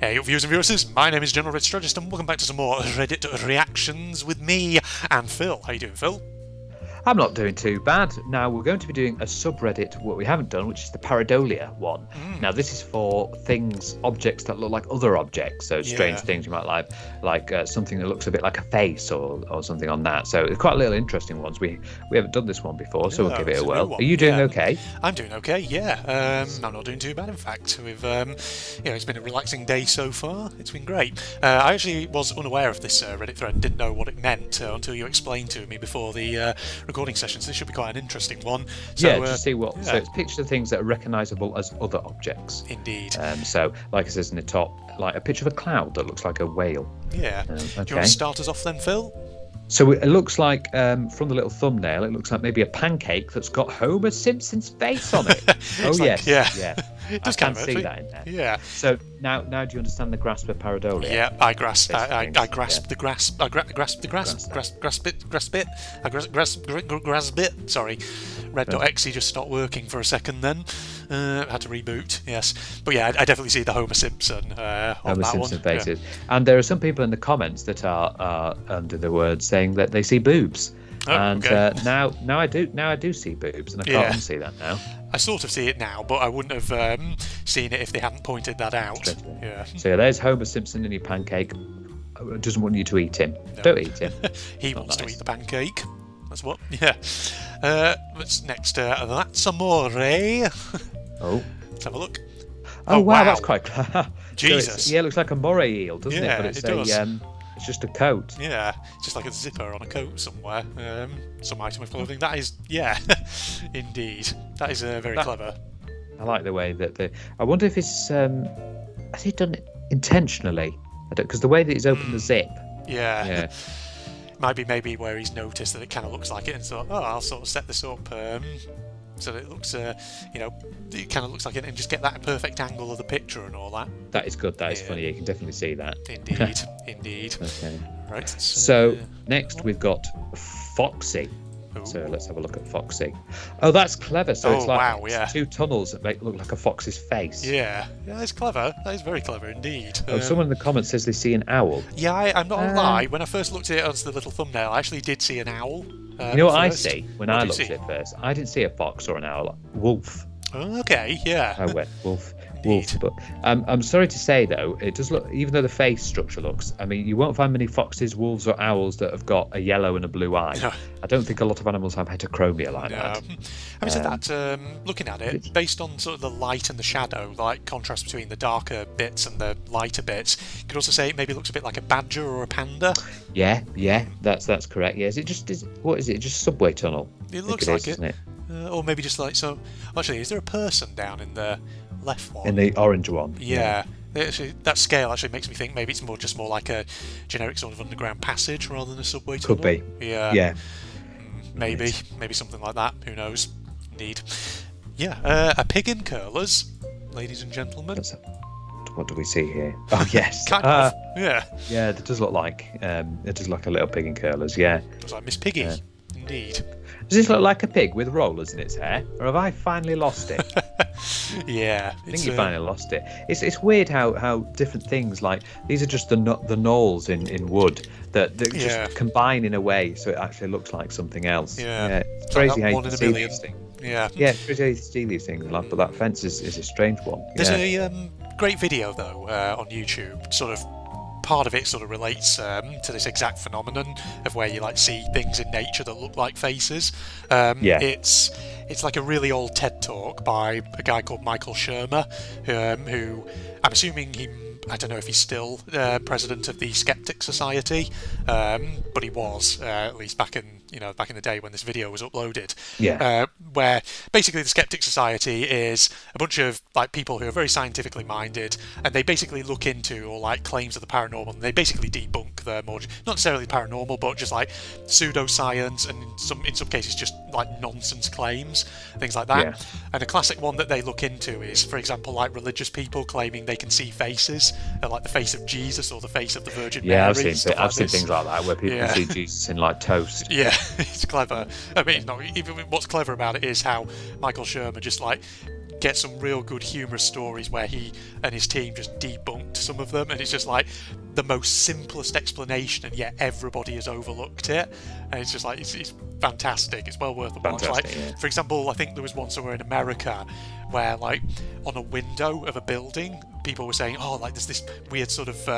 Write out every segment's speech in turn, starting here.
Hey viewers and viewers, my name is General Red Strategist and welcome back to some more Reddit reactions with me and Phil. How you doing, Phil? I'm not doing too bad. Now, we're going to be doing a subreddit, what we haven't done, which is the Pareidolia one. Now, this is for things, objects that look like other objects, so strange things you might like something that looks a bit like a face or something on that. So it's quite little interesting ones. We haven't done this one before, so we'll give it a whirl. Are you doing okay? I'm doing okay, yeah. I'm not doing too bad, in fact. We've, it's been a relaxing day so far. It's been great. I actually was unaware of this Reddit thread and didn't know what it meant until you explained to me before the recording session, so this should be quite an interesting one. So, yeah, just see what. So it's pictures of things that are recognisable as other objects. Indeed. So, like it says in the top, like a picture of a cloud that looks like a whale. Yeah. Okay. Do you want to start us off then, Phil? So it looks like, from the little thumbnail, it looks like maybe a pancake that's got Homer Simpson's face on it. Oh, yes. Yeah. It does I can see that in there. Yeah. So now do you understand the grasp of Pareidolia? Yeah, I grasp it. Sorry, Red.exe just stopped working for a second then. Had to reboot, yes. But yeah, I definitely see the Homer Simpson on Homer that Simpson one. faces. Yeah. And there are some people in the comments that are under the word saying that they see boobs. Oh, and okay. now I do see boobs, and I can't unsee that now. I sort of see it now, but I wouldn't have seen it if they hadn't pointed that out. Yeah. So there's Homer Simpson in your pancake. Doesn't want you to eat him. No. Don't eat him. He wants to eat the pancake. That's what. Yeah. What's next? That's amore. Oh. Let's have a look. Oh wow, that's quite clever. Jesus. So it looks like a moray eel, doesn't it? But it's it's just a coat. Yeah, just like a zipper on a coat somewhere. Some item of clothing. That is, indeed. That is very clever. I like the way that I wonder if it's has he done it intentionally? Because the way that he's opened the zip. Yeah. Might be maybe where he's noticed that it kind of looks like it and thought, oh, I'll sort of set this up so that it looks, it kind of looks like it, and just get that perfect angle of the picture and all that. That is good. That is funny. You can definitely see that. Indeed, indeed. Okay. Right. So next we've got Foxy. Ooh. So let's have a look at Foxy. Oh, that's clever. So it's like it's two tunnels that make look like a fox's face. Yeah, that's clever. That is very clever indeed. Someone in the comments says they see an owl. Yeah, I'm not gonna lie. When I first looked at it as the little thumbnail, I actually did see an owl. You know what I see when I looked at it first? I didn't see a fox or an owl. Wolf. Okay, yeah. I went wolf. But I'm sorry to say though, it does look, even though the face structure looks, I mean, you won't find many foxes, wolves or owls that have got a yellow and a blue eye. No. I don't think a lot of animals have heterochromia like that. Having said that, looking at it, based on sort of the light and the shadow, like contrast between the darker bits and the lighter bits, you could also say it maybe looks a bit like a badger or a panda. Yeah, that's correct. Yeah, what is it? Just subway tunnel? It looks like it. Isn't it? Or maybe just like so. Actually, is there a person down in the left one? In the orange one. Yeah. Actually, that scale actually makes me think maybe it's more like a generic sort of underground passage rather than a subway tunnel. Could be. Yeah. Maybe something like that. Who knows? Indeed. Yeah. A pig in curlers, ladies and gentlemen. What do we see here? Oh yes. Kind of. Yeah. Yeah, it does look like a little pig in curlers. Yeah. It looks like Miss Piggy. Indeed. Does this look like a pig with rollers in its hair, or have I finally lost it? Yeah, I think you finally lost it. It's weird how different things, like these are just the knolls in wood that just combine in a way so it actually looks like something else. Yeah, it's crazy how you can see these things. Yeah, it's crazy how you see these things. But that fence is a strange one. There's a great video though on YouTube, sort of. Part of it sort of relates to this exact phenomenon of where you see things in nature that look like faces. It's like a really old TED talk by a guy called Michael Shermer, who I'm assuming I don't know if he's still president of the Skeptic Society, but he was at least back in the day when this video was uploaded. Yeah. Where basically the Skeptic Society is a bunch of people who are very scientifically minded, and they basically look into claims of the paranormal, and they basically debunk the more not necessarily paranormal, but just pseudoscience, and in some cases just nonsense claims, things like that. Yeah. And a classic one that they look into is, for example, religious people claiming they can see faces, like the face of Jesus or the face of the Virgin Mary. Yeah, I've seen things like that where people can see Jesus in toast. Yeah, it's clever. I mean, even what's clever about it is how Michael Shermer just get some real good humorous stories where he and his team just debunked some of them, and it's just like the most simplest explanation, and yet everybody has overlooked it, and it's just like it's fantastic. It's well worth a watch. Like, for example, I think there was one somewhere in America where, like, on a window of a building, people were saying, oh, like, there's this weird sort of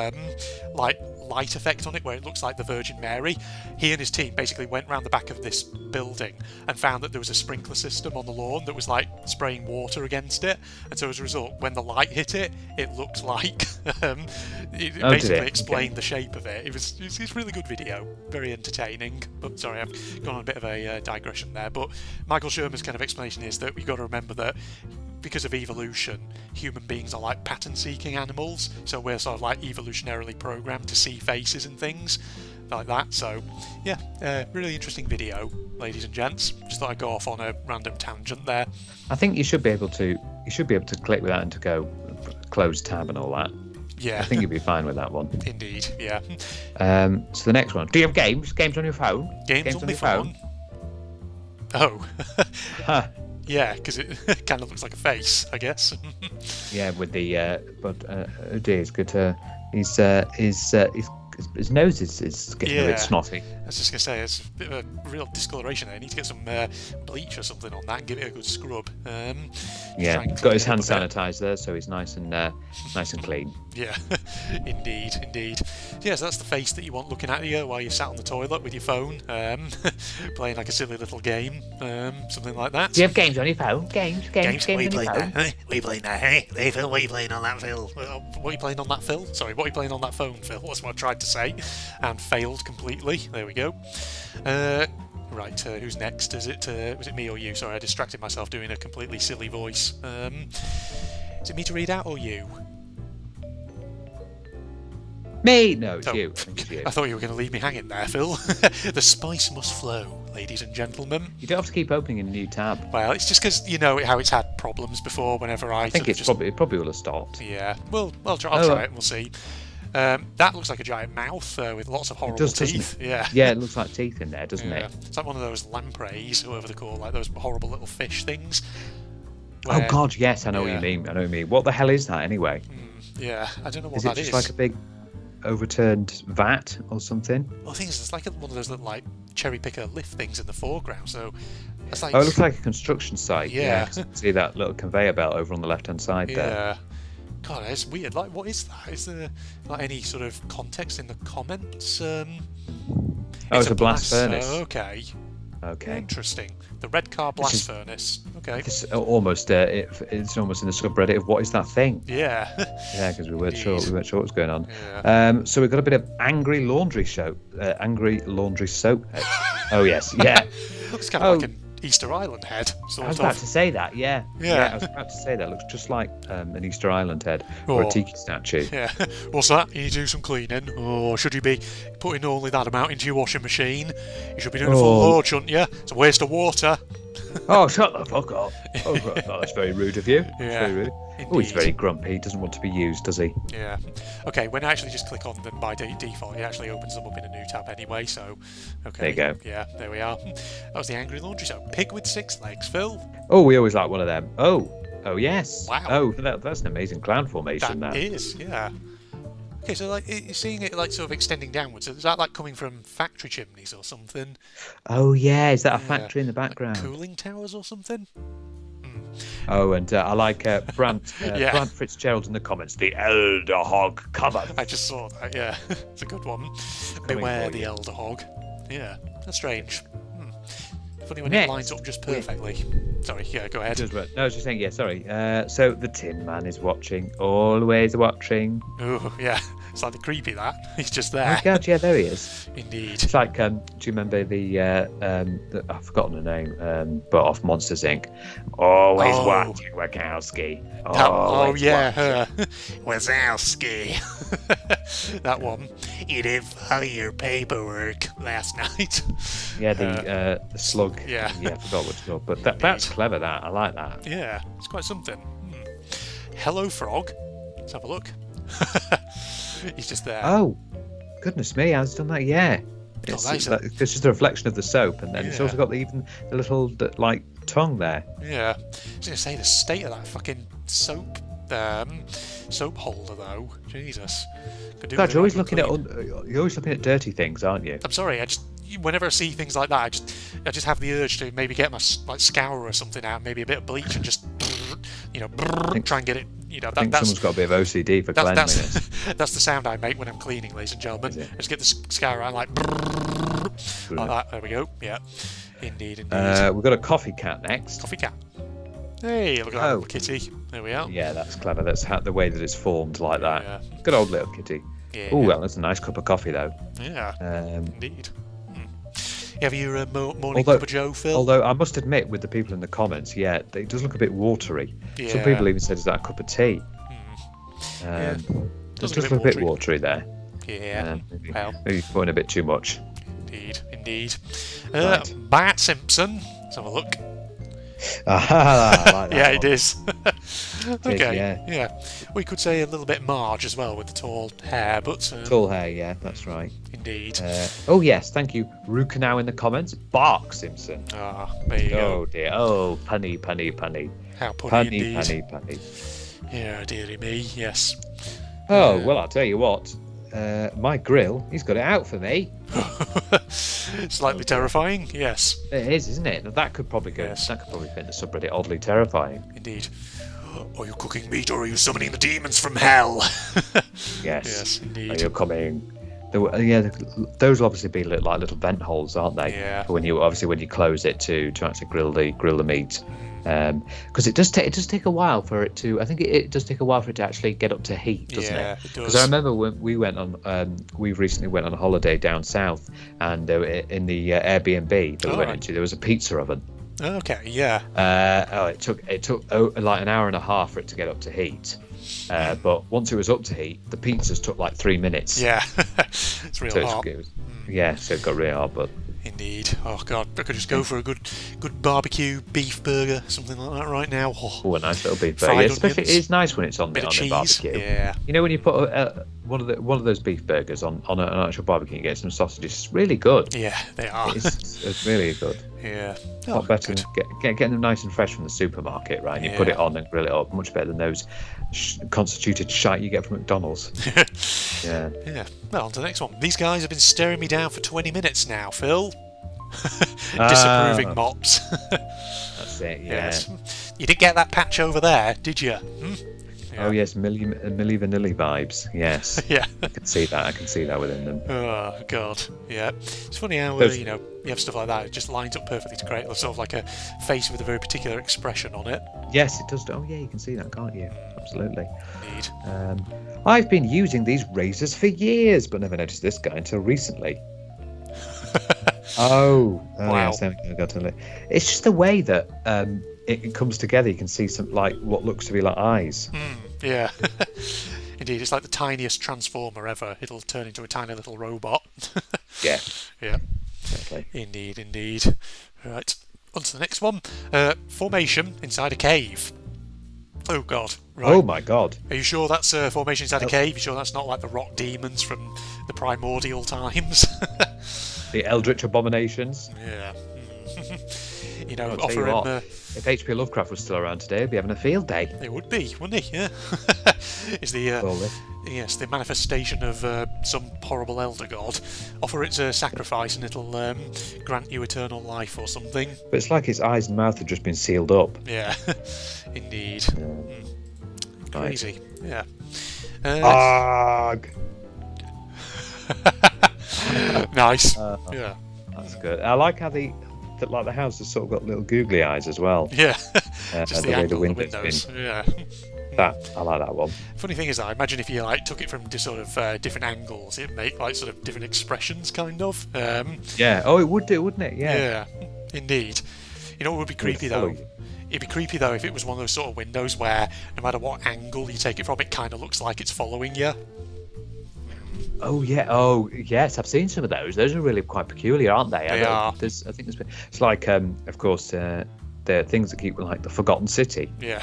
like light effect on it where it looks like the Virgin Mary. He and his team basically went round the back of this building and found that there was a sprinkler system on the lawn that was like spraying water against it, and so as a result, when the light hit it, it looked like it basically explained the shape of it. It's a really good video, very entertaining. But sorry, I've gone on a bit of a digression there. But Michael Shermer's kind of explanation is that we've got to remember that because of evolution, human beings are like pattern-seeking animals, so we're sort of like evolutionarily programmed to see faces and things like that. So yeah, really interesting video, ladies and gents. Just thought I'd go off on a random tangent there. I think you should be able to click with that and to go close tab and all that. Yeah, I think you'll be fine with that one. Indeed, yeah. So the next one. Do you have games? Games on your phone? Games on my phone? Oh. Huh. Yeah, because it kind of looks like a face, I guess. Yeah, with the oh dear, it's good. His nose is getting a bit snotty. I was just going to say, it's a bit of a real discoloration there. I need to get some bleach or something on that and give it a good scrub. Yeah, got his hand sanitized there, so he's nice and clean. Yeah, indeed. Yeah, so that's the face that you want looking at you while you're sat on the toilet with your phone, playing like a silly little game, something like that. Do you have games on your phone? Games what are you on your phone? What are you playing now, hey? Hey, Phil, what are you playing on that, Phil? What are you playing on that, Phil? Sorry, what are you playing on that phone, Phil? That's what I tried to say, and failed completely. There we go. Right, who's next? Was it me or you? Sorry, I distracted myself doing a completely silly voice. Is it me to read out or you? Me? No, it's you. I thought you were going to leave me hanging there, Phil. The spice must flow, ladies and gentlemen. You don't have to keep opening a new tab. Well, it's just because you know how it's had problems before. Whenever I think it probably will have stopped. Yeah, well, I'll try it and we'll see. That looks like a giant mouth with lots of horrible teeth. Yeah, it looks like teeth in there, doesn't it? It's like one of those lampreys, whoever they're called, like those horrible little fish things. Oh God, yes, I know what you mean. What the hell is that anyway? Yeah, I don't know what that is. Is it just like a big overturned vat or something? Well, the thing is, it's like one of those little like cherry picker lift things in the foreground. So it's like it looks like a construction site. Yeah, you can see that little conveyor belt over on the left-hand side there. Yeah. God, it's weird. Like, what is that? Is there like any sort of context in the comments? It's a blast furnace. Oh, okay. Interesting. The red car blast furnace. Okay. It's almost it's almost in the subreddit of what is that thing? Yeah. Yeah, because we weren't sure what was going on. Yeah. So we've got a bit of angry laundry soap. Oh yes, yeah. It's kind of like an Easter Island head. I was about to say that. Yeah. I was about to say that. It looks just like an Easter Island head or a tiki statue. Yeah. What's that? You need to do some cleaning, or should you be putting only that amount into your washing machine? You should be doing a full load, shouldn't you? It's a waste of water. Oh, shut the fuck up! Oh, that's very rude of you. Yeah. Very rude. Oh, he's very grumpy. He doesn't want to be used, does he? Yeah. Okay, when I actually just click on them by default, it actually opens them up in a new tab anyway, so... Okay. There you go. Yeah, there we are. That was the Angry Laundry Soap. Pig with 6 legs, Phil. Oh, we always like one of them. Oh, yes. Wow. Oh, that's an amazing cloud formation, that is, yeah. Okay, so like you're seeing it like sort of extending downwards. Is that like coming from factory chimneys or something? Oh yeah, is that a factory in the background? Like cooling towers or something? Oh, and I like Brant Fitzgerald in the comments. The Elder Hog cometh. I just saw that. Yeah, it's a good one. Beware the Elder Hog. Yeah, that's strange. Funny when it lines up just perfectly. Sorry, yeah, go ahead. No, I was just saying, yeah, sorry. So the Tin Man is watching, always watching. Oh, yeah. It's like the creepy that. He's just there. Oh, God, yeah, there he is. Indeed. It's like, do you remember the I've forgotten the name, but off Monsters, Inc. Always watching Wazowski. Yeah, her. Wazowski. That one. You didn't file your paperwork last night. Yeah, the slug. Yeah. Yeah, I forgot what it's called. But that's clever, that. I like that. Yeah, it's quite something. Hello, Frog. Let's have a look. He's just there. Oh, goodness me, has done that? Yeah. It's just a reflection of the soap, and then it's also got even the little like tongue there. Yeah, I was gonna say the state of that fucking soap holder though. Jesus. God, you're always looking at dirty things, aren't you? I'm sorry. Whenever I see things like that, I just have the urge to maybe get my scourer or something out, maybe a bit of bleach, and just try and get it. I think someone's got a bit of OCD for cleanliness. That's the sound I make when I'm cleaning, ladies and gentlemen. I just get the scourer out like that. There we go. Yeah, indeed. We've got a coffee cat next. Coffee cat. Hey, look at that little kitty. There we are. Yeah, that's clever. That's the way that it's formed like that. Yeah. Good old little kitty. Yeah. Oh, well, that's a nice cup of coffee, though. Yeah, indeed. You have your morning cup of Joe, Phil? Although I must admit, with the people in the comments, it does look a bit watery. Yeah. Some people even said, "Is that a cup of tea?" It does look a bit watery there. Yeah. Maybe putting a bit too much. Indeed. Right. Bart Simpson. Let's have a look. I like that yeah, one. It is. Okay. Yeah. We could say a little bit Marge as well with the tall hair, but tall hair. Yeah, that's right. Indeed. Oh yes, thank you. Ruka now in the comments. Bark Simpson. There you go. Oh dear. Oh, punny. How punny indeed. Punny. Yeah, dearie me. Yes. Oh well, I'll tell you what. My grill, he's got it out for me. Slightly terrifying, yes. It is, isn't it? That could probably go. Yes. That could probably fit in the subreddit. Oddly terrifying. Indeed. Are you cooking meat, or are you summoning the demons from hell? Yes. Indeed. Are you coming? Those will obviously be like little vent holes, aren't they? Yeah. When you close it to actually grill the meat. Because it does take a while for it to. I think it does take a while for it to actually get up to heat, doesn't it? It does. Because I remember when we went on. We recently went on a holiday down south, and in the Airbnb that we went into, there was a pizza oven. Okay. Yeah. It took like an hour and a half for it to get up to heat. But once it was up to heat, the pizzas took like 3 minutes. Yeah. It's real hot. So it got really hard, but. Indeed. Oh God, I could just go for a good barbecue beef burger, something like that right now. Oh, a nice little beef burger. Especially, it's nice when it's on the barbecue. Yeah. You know when you put one of those beef burgers on an actual barbecue, you get some sausages. It's really good. Yeah, they are. It's really good. Yeah. A lot better than getting them nice and fresh from the supermarket, right? And you put it on and grill it up. Much better than those constituted shite you get from McDonald's. Yeah. Well, on to the next one. These guys have been staring me down for 20 minutes now, Phil. Disapproving mops. That's it. Yeah. Yes. You didn't get that patch over there, did you? Yeah. Oh yes, Milli Vanilli vibes. Yes. Yeah. I can see that within them. Oh God. Yeah. It's funny how you have stuff like that. It just lines up perfectly to create sort of like a face with a very particular expression on it. Yes, it does. Oh yeah, you can see that, can't you? Absolutely. Indeed. I've been using these razors for years, but never noticed this guy until recently. Wow. Yes, it's just the way that it comes together. You can see some like what looks to be like eyes. Yeah. Indeed, it's like the tiniest transformer ever. It'll turn into a tiny little robot. Yeah. Exactly. Indeed. Right. On to the next one. Formation inside a cave. Oh God. Right. Oh my God. Are you sure that's a formation inside a cave? Are you sure that's not like the rock demons from the primordial times? The Eldritch Abominations. Yeah. Offer him. If H.P. Lovecraft was still around today, he'd be having a field day. It would be, wouldn't he? Yeah. Is the manifestation of some horrible elder god. Offer it a sacrifice and it'll grant you eternal life or something. But it's like his eyes and mouth have just been sealed up. Yeah. Indeed. Crazy. Right. Yeah. Arg. Nice. Yeah. That's good. I like how the house has sort of got little googly eyes as well. Yeah. Just the angle of the windows. Yeah. I like that one. Funny thing is, I imagine if you took it from sort of different angles, it'd make sort of different expressions, kind of. Yeah. Oh, it would do, wouldn't it? Yeah. Yeah. Indeed. You know what would be creepy though? It'd be creepy though if it was one of those sort of windows where no matter what angle you take it from, it kind of looks like it's following you. Oh yeah. Oh yes, I've seen some of those. Those are really quite peculiar, aren't they? They are. It's like, of course, the things that keep like the Forgotten City. Yeah.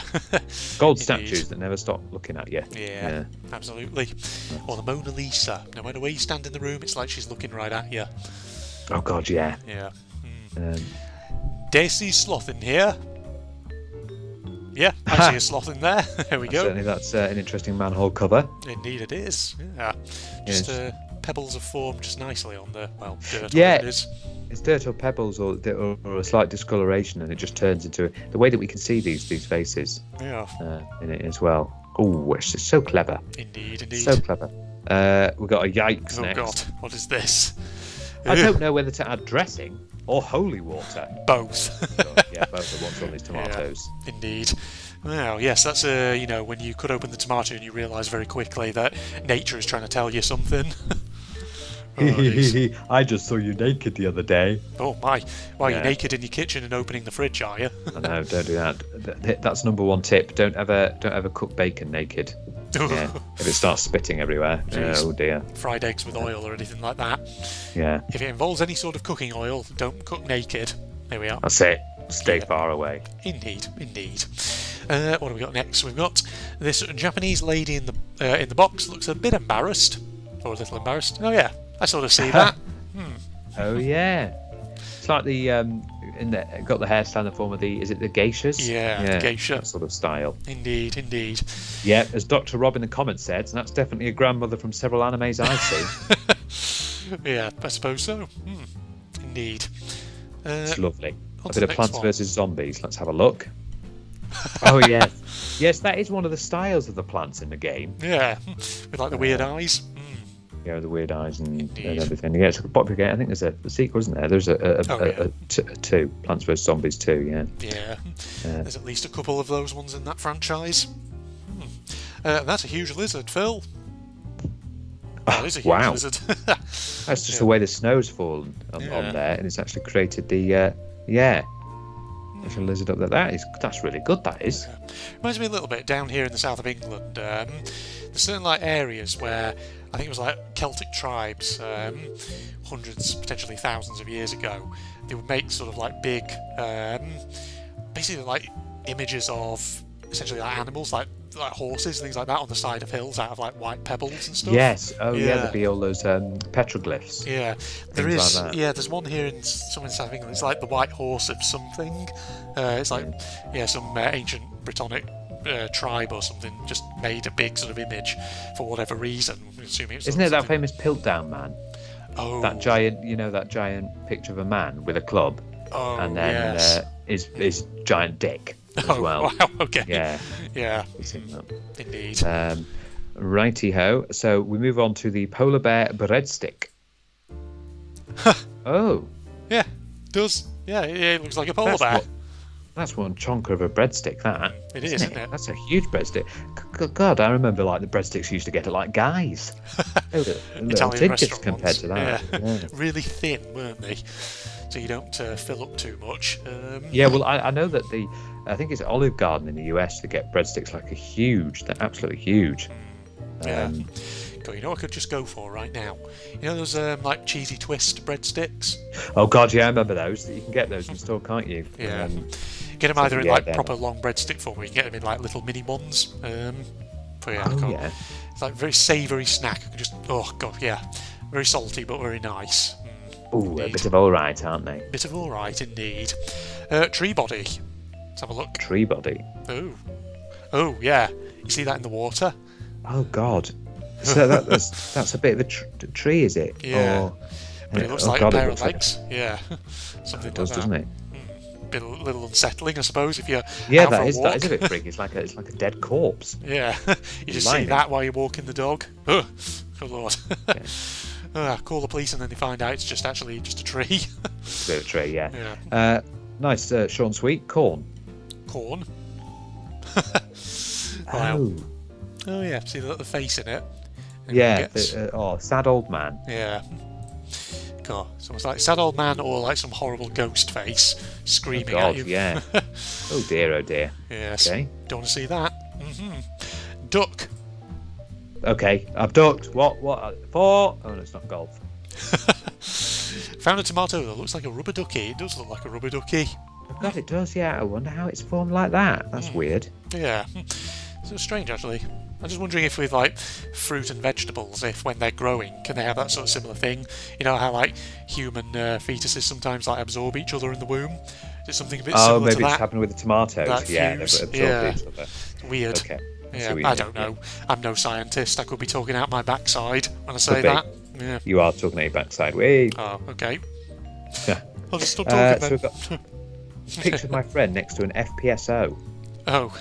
Gold statues that never stop looking at you. Yeah. Absolutely. Or the Mona Lisa. No matter where you stand in the room, it's like she's looking right at you. Oh God, yeah. Yeah. Daisy sloth in here. Yeah, I see a sloth in there. There we go. Certainly, that's an interesting manhole cover. Indeed, it is. Yeah. Just pebbles have formed just nicely on the dirt. Yeah, it is. It's dirt or pebbles or a slight discoloration, and it just turns into the way that we can see these faces. Yeah. In it as well. Oh, it's just so clever. Indeed. So clever. We've got a yikes next. Oh God, what is this? I don't know whether to add dressing or holy water. Both. Yeah, both are what's on these tomatoes. Yeah, indeed. Well, yes, that's when you cut open the tomato and you realise very quickly that nature is trying to tell you something. I just saw you naked the other day. Oh my! Well, you're naked in your kitchen and opening the fridge, are you? I know. Don't do that. That's number one tip. Don't ever cook bacon naked. Yeah, if it starts spitting everywhere. Oh dear. Fried eggs with oil or anything like that. Yeah. If it involves any sort of cooking oil, don't cook naked. There we are. That's it. Stay far away. Indeed. What have we got next? We've got this Japanese lady in the box. Looks a bit embarrassed, or a little embarrassed. Oh yeah, I sort of see that. Oh yeah. It's like the got the hairstyle in the form of is it the geishas? Yeah, the geisha. That sort of style. Indeed. Yeah, as Dr. Rob in the comments said, and that's definitely a grandmother from several animes I've seen. Yeah, I suppose so. Indeed. It's lovely. A bit of Plants vs Zombies. Let's have a look. Oh yes, yes, that is one of the styles of the plants in the game. Yeah, with like the weird eyes. Yeah, the weird eyes and everything. Yeah, it's a popular game. I think there's a sequel, isn't there? There's a two, Plants vs Zombies 2, yeah. Yeah, there's at least a couple of those ones in that franchise. That's a huge lizard, Phil. That is a huge lizard. That's just the way the snow's fallen on there, and it's actually created the there's a lizard up there. That's really good. That is. Reminds me a little bit down here in the south of England. There's certain areas where I think it was Celtic tribes, hundreds, potentially thousands of years ago. They would make sort of big, basically images of essentially animals, like horses and things like that, on the side of hills out of white pebbles and stuff. Yes. Oh yeah, there'd be all those petroglyphs. Yeah, there is. There's one here in south of England. It's like the white horse of something. It's some ancient Brittonic tribe or something just made a big sort of image for whatever reason. Assuming Isn't it that famous Piltdown man? Oh, that giant. That giant picture of a man with a club. Oh, and then his giant dick. As well. Wow, okay. Yeah. Indeed. Righty-ho. So we move on to the polar bear breadstick. Oh. Yeah, it does. Yeah, it looks like a polar bear. That's one chonker of a breadstick, that. It is, isn't it? That's a huge breadstick. God, I remember the breadsticks used to get at Guys. They were little tidbits compared to that. Yeah. Really thin, weren't they? So you don't fill up too much. Well, I know that I think it's Olive Garden in the US to get breadsticks they're absolutely huge. Yeah. God, you know what I could just go for right now? You know those cheesy twist breadsticks? Oh God, yeah, I remember those. You can get those in store, can't you? Yeah. Get them either in proper long breadstick form, or you can get them in little mini ones. Yeah. It's very savoury snack. I can just very salty but very nice. Ooh, a bit of all right, aren't they? Bit of all right, indeed. Tree body. Let's have a look. Tree body. Oh yeah. You see that in the water? Oh God. So that's a bit of a tree, is it? Yeah. But it looks like a pair of legs. Yeah. Something does, doesn't it? Bit a little unsettling, I suppose, if you're that is a bit freaky. It's like a dead corpse. Yeah. You just see that while you're walking the dog. Oh Lord. Call the police and then they find out it's just a tree. It's a bit of a tree, yeah. Nice, short and sweet. Corn. Wow. Oh yeah, see the face in it. Sad old man. Yeah. God, it's almost like sad old man or some horrible ghost face screaming at you. Yeah. Oh dear. Yes. Okay. Don't want to see that. Duck. Okay, I've ducked. What for? Oh no, it's not golf. Found a tomato that looks like a rubber ducky. It does look like a rubber ducky. Oh God, it does. Yeah, I wonder how it's formed like that. That's weird. Yeah. It's strange, actually. I'm just wondering if with like fruit and vegetables, if when they're growing, can they have that sort of similar thing? You know how like human fetuses sometimes like absorb each other in the womb? Is it something a bit similar to that? Oh, maybe it's happened with the tomatoes. Yeah, they've absorbed each other. Weird. Okay. Yeah, I don't know. I'm no scientist. I could be talking out my backside when I say that. Yeah. You are talking out your backside. Wait. Oh, okay. Yeah. I'll just stop talking then. So we've got a picture of my friend next to an FPSO. Oh.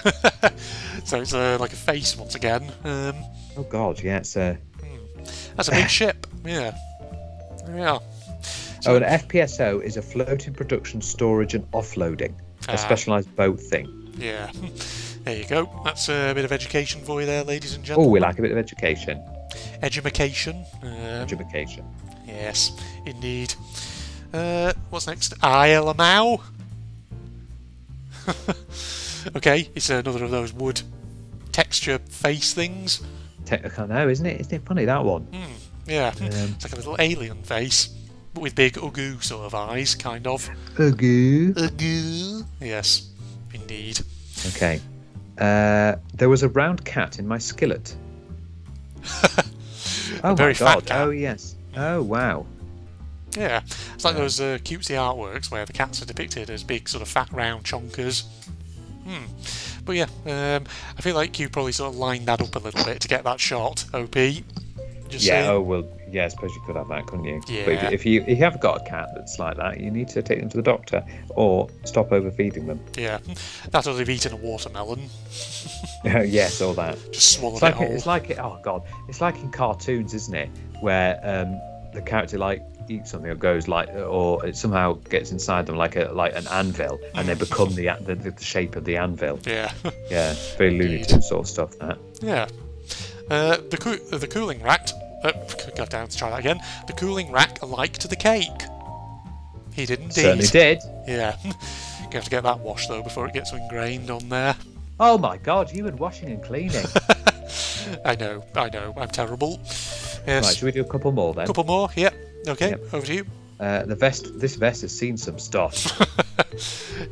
So it's like a face once again. Oh God, yeah, it's a... That's a big ship. Yeah. There we are. So, an FPSO is a floating production, storage and offloading. A specialised boat thing. Yeah. There you go. That's a bit of education for you there, ladies and gentlemen. Oh, we like a bit of education. Edumacation. Edumacation. Yes, indeed. What's next? Isle of Mau. Okay, it's another of those wood texture face things. I know, isn't it? Isn't it funny, that one? Yeah, it's like a little alien face, but with big ugu sort of eyes, kind of. Ugu. Ugu. Yes, indeed. Okay. There was a round cat in my skillet. Oh very my fat God! cat. Oh yes. Oh wow. Yeah, it's like those cutesy artworks where the cats are depicted as big, sort of fat, round chonkers. But yeah, I feel like you probably sort of lined that up a little bit to get that shot, OP. Just yeah. saying. Oh well. Yeah. I suppose you could have that, couldn't you? Yeah. But if you have got a cat that's like that, you need to take them to the doctor or stop overfeeding them. Yeah, that or they've eaten a watermelon. Yes, all that. Just swallowed It's it whole. It's like oh God, it's like in cartoons, isn't it? Where the character like eats something or goes like, or it somehow gets inside them like an anvil, and they become the shape of the anvil. Yeah. Yeah, very Looney Tunes sort of stuff. That. Yeah. The cooling rack. Go down to try that again. The cooling rack liked the cake. He did indeed. Certainly did. Yeah. You have to get that washed though before it gets ingrained on there. Oh my God, you and washing and cleaning. I know, I'm terrible. Yes. Right, should we do a couple more then? A couple more, yep. Okay, Yep. over to you. This vest has seen some stuff.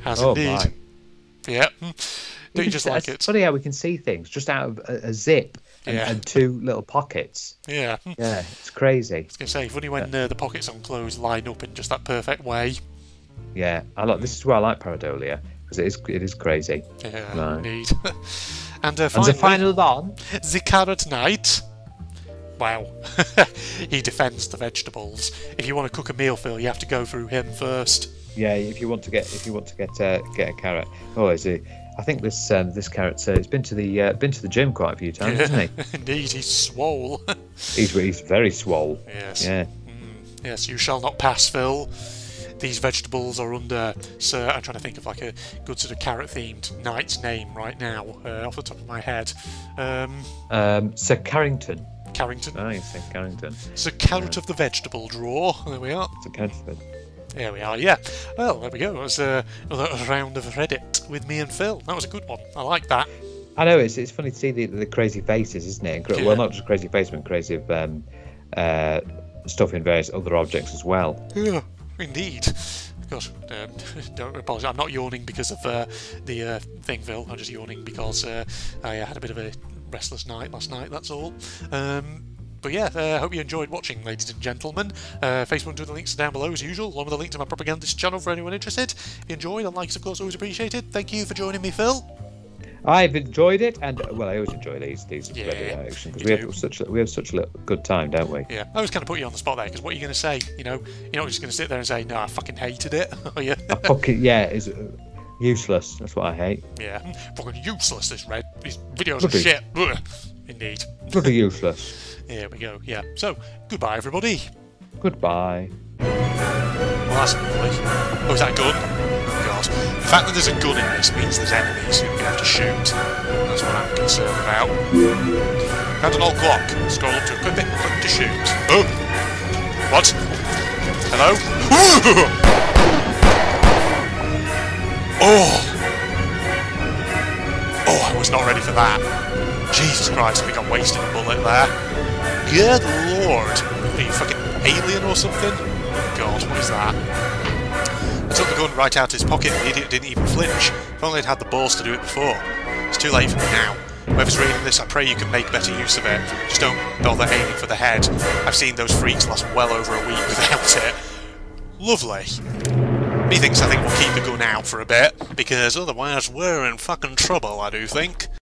Has oh indeed. My. Yep. Don't you just like it? It's funny how we can see things just out of a zip and two little pockets. Yeah. Yeah, it's crazy. I was going to say, funny when the pockets on clothes line up in just that perfect way. Yeah, this is why I like Pareidolia, because it is crazy. Yeah, Right. indeed. And the finally, final one. the Carrot Knight. Wow. He defends the vegetables. If you want to cook a meal, Phil, you have to go through him first. Yeah, if you want to get a carrot. Oh, is he? I think this carrot. He's been to the gym quite a few times, hasn't he? Indeed, he's swole. He's very swole. Yes. Yeah. Yes, you shall not pass, Phil. These vegetables are under Sir. I'm trying to think of like a good sort of carrot-themed knight's name right now, off the top of my head. Sir Carrington. Carrington. Oh, you say Carrington. Sir Carrot of the vegetable drawer. There we are. Sir Carrington. There we are, yeah. Well, there we go. It was another round of Reddit with me and Phil. That was a good one. I like that. I know, it's funny to see the crazy faces, isn't it? Yeah. Well, not just crazy faces, but crazy stuff in various other objects as well. Yeah, indeed. Gosh, don't apologise. I'm not yawning because of the thing, Phil. I'm just yawning because I had a bit of a restless night last night, that's all. But yeah, I hope you enjoyed watching, ladies and gentlemen. Facebook and Twitter links are down below as usual, along with a link to my propagandist channel for anyone interested. If you enjoyed, and likes of course always appreciated. Thank you for joining me, Phil. I've enjoyed it, and well, I always enjoy these Yeah, Reddit actions because we have such a good time, don't we? Yeah, I was kind of put you on the spot there because what are you going to say? You know, you're not just going to sit there and say, "No, I fucking hated it," are you? It's useless. That's what I hate. Yeah, fucking useless. These videos are shit. Ugh. Indeed. Bloody useless. Here we go. Yeah. So, goodbye, everybody. Goodbye. Well, that's lovely. Oh, is that a gun? Oh, God. The fact that there's a gun in this means there's enemies who we have to shoot. That's what I'm concerned about. Found an old clock. Scroll up to equip it, click to shoot. Oh! What? Hello? Oh! Oh, I was not ready for that. Jesus Christ, we got wasted a bullet there. Good lord. Are you fucking alien or something? Oh God, what is that? I took the gun right out of his pocket and the idiot didn't even flinch. If only I'd had the balls to do it before. It's too late for me now. whoever's reading this, I pray you can make better use of it. Just don't bother aiming for the head. I've seen those freaks last well over a week without it. Lovely. Methinks I think we'll keep the gun out for a bit, because otherwise we're in fucking trouble, I do think.